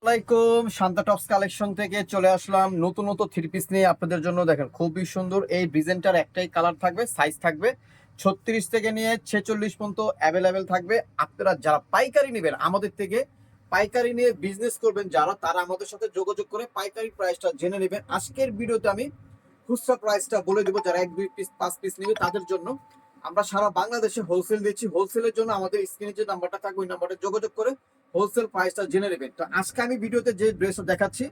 আসসালামাইকুম, Shanta tops collection থেকে চলে আসলাম নতুন নতুন থ্রি পিস নিয়ে আপনাদের জন্য। দেখেন খুবই সুন্দর এই ডিজাইনটার একটাই কালার থাকবে, সাইজ থাকবে 36 থেকে নিয়ে 46 পর্যন্ত অ্যাভেলেবেল থাকবে। আপনারা যারা পাইকারি নেবেন আমাদের থেকে, পাইকারি নিয়ে বিজনেস করবেন যারা, তারা আমাদের সাথে যোগাযোগ করে পাইকারি প্রাইসটা জেনে নেবেন। আজকের ভিডিওতে আমি খুচরা প্রাইসটা বলে দিব, যারা 1 2 পিস 5 পিস নেবে তাদের জন্য। আমরা সারা বাংলাদেশে হোলসেল দিচ্ছি। হোলসেলের জন্য আমাদের স্ক্রিনে যে নাম্বারটা থাকবে ওই নাম্বারে যোগাযোগ করে হোলসেল প্রাইসটা জেনে নেবেন। তো আজকে আমি ভিডিওতে যে ড্রেসটা দেখাচ্ছি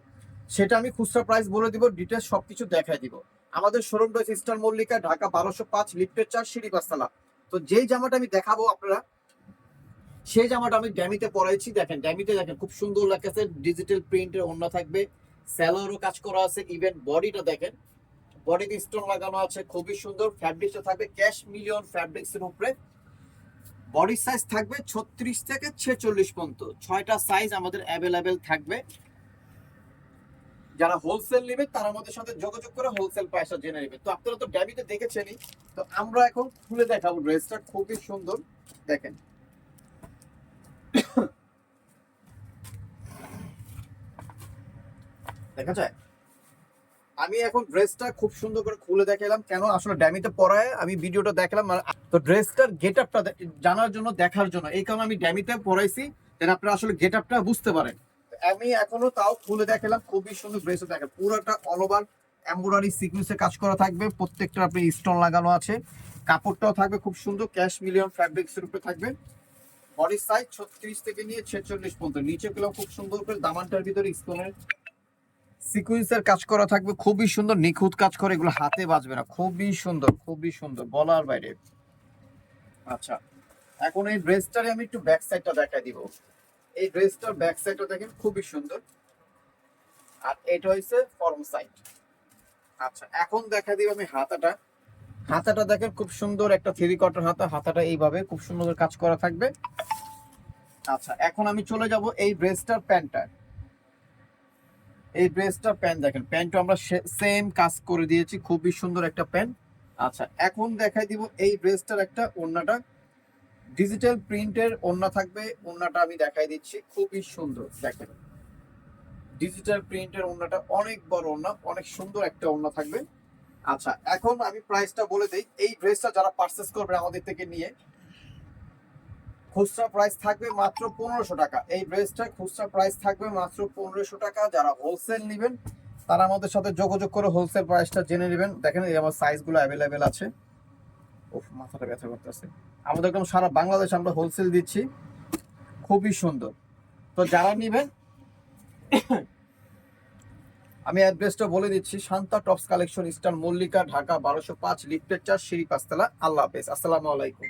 সেটা আমি খুচরা প্রাইস বলে দিব, ডিটেলস সবকিছু দেখাই দিব। আমাদের শোরুম রয়েছে ইস্টার্ন মল্লিকা, ঢাকা 1205, লিফটের 4, সিঁড়ি 5 তলা। তো যেই জামাটা আমি দেখাবো আপনারা, সেই জামাটা আমি ড্যামিতে পরাইছি। দেখেন ড্যামিতে দেখেন খুব সুন্দর লাগতেছে, ডিজিটাল প্রিন্টের ওড়না থাকবে, স্যালোরও কাজ করা আছে। ইভেন বডিটা দেখেন, বডিতে স্টোন লাগানো আছে, খুবই সুন্দর। ফ্যাব্রিক্সটা থাকবে ক্যাশ মিলিয়ন ফ্যাব্রিক্সের উপরে। বডি সাইজ থাকবে 36 থেকে 46 পর্যন্ত, 6টা সাইজ আমাদের অ্যাভেলেবেল থাকবে। যারা হোলসেল নেবে তারা আমাদের সাথে যোগাযোগ করে হোলসেল প্রাইসটা জেনে নেবে। তো আপনারা তো ড্যামিতে দেখেছেনই, তো আমরা এখন খুলে দেখাবো। ড্রেসটা খুবই সুন্দর, দেখেন দেখা যায়। আমি এখন ড্রেসটা খুব সুন্দর করে খুলে দেখালাম, কেন আসলে ড্যামিতে পরায় আমি ভিডিওটা দেখালাম। তো ড্রেসটার গেট আপটা জানার জন্য, দেখার জন্য, এই কারণে আমি ড্যামিতে পরাইছি, যেন আপনারা আসলে গেট আপটা বুঝতে পারেন। আমি এখনো তাও খুলে দেখালাম, খুবই সুন্দর ড্রেসটা দেখেন। পুরোটা অল ওভার এমব্রয়ডারি সিকোয়েন্সে কাজ করা থাকবে, প্রত্যেকটা আপনি স্টোন লাগানো আছে। কাপড়টাও থাকবে খুব সুন্দর, ক্যাশ মিলিয়ন ফ্যাব্রিক্সের উপরে থাকবে। বডি সাইজ 36 থেকে নিয়ে 46 পর্যন্ত। নিচে গুলো খুব সুন্দর করে দামানটার ভিতরে স্টোনের সিকুয়েন্সের কাজ করা থাকবে, খুবই সুন্দর নিখুঁত কাজ করে, এগুলো হাতে বাজবে না। খুবই সুন্দর, খুবই সুন্দর, বলার বাইরে। আচ্ছা, এখন এই ড্রেসটারে আমি একটু ব্যাক সাইডটা দেখাই দিব। এই ড্রেসটার ব্যাক সাইডটা দেখেন খুবই সুন্দর, আর এটা হইছে ফর্ম সাইড। আচ্ছা, এখন দেখা দিব আমি হাতাটা। হাতাটা দেখেন খুব সুন্দর একটা থ্রি কোয়ার্টার হাতা। হাতাটা এইভাবে খুব সুন্দর কাজ করা থাকবে। আচ্ছা, এখন আমি চলে যাব এই ড্রেসটার প্যান্টটা। এই ড্রেসটার প্যান্ট দেখেন, প্যান্টও আমরা সেম কাজ করে দিয়েছি, খুবই সুন্দর একটা প্যান্ট। আচ্ছা, এখন দেখাই দিব এই ড্রেসটার একটা ওড়নাটা। ডিজিটাল প্রিন্টের ওড়না থাকবে, ওড়নাটা আমি দেখাই দিচ্ছি, খুবই সুন্দর দেখেন। ডিজিটাল প্রিন্টের ওড়নাটা অনেক বড় ওড়না, অনেক সুন্দর একটা ওড়না থাকবে। আচ্ছা, এখন আমি প্রাইসটা বলে দেই। এই ড্রেসটা যারা পারচেস করবে আমাদের থেকে নিয়ে, খুচরা প্রাইস থাকবে মাত্র 1500 টাকা। এই ড্রেসটা খুচরা প্রাইস থাকবে মাত্র 1500 টাকা। যারা হোলসেল নেবেন তারা আমাদের সাথে যোগাযোগ করে হোলসেল প্রাইসটা জেনে নেবেন। দেখেন এই আমার সাইজগুলো অ্যাভেলেবেল আছে। ওফ, মাথাটা ব্যথা করতেছে। আমাদের একদম সারা বাংলাদেশ আমরা হোলসেল দিচ্ছি, খুবই সুন্দর। তো যারা নেবেন, আমি অ্যাড্রেসটা বলে দিচ্ছি। Shanta tops collection, eastern Mallika, Dhaka 1205, লিফটের 4, সিঁড়ি 5 তলা। আল্লাহ হাফেজ, আসসালামু আলাইকুম।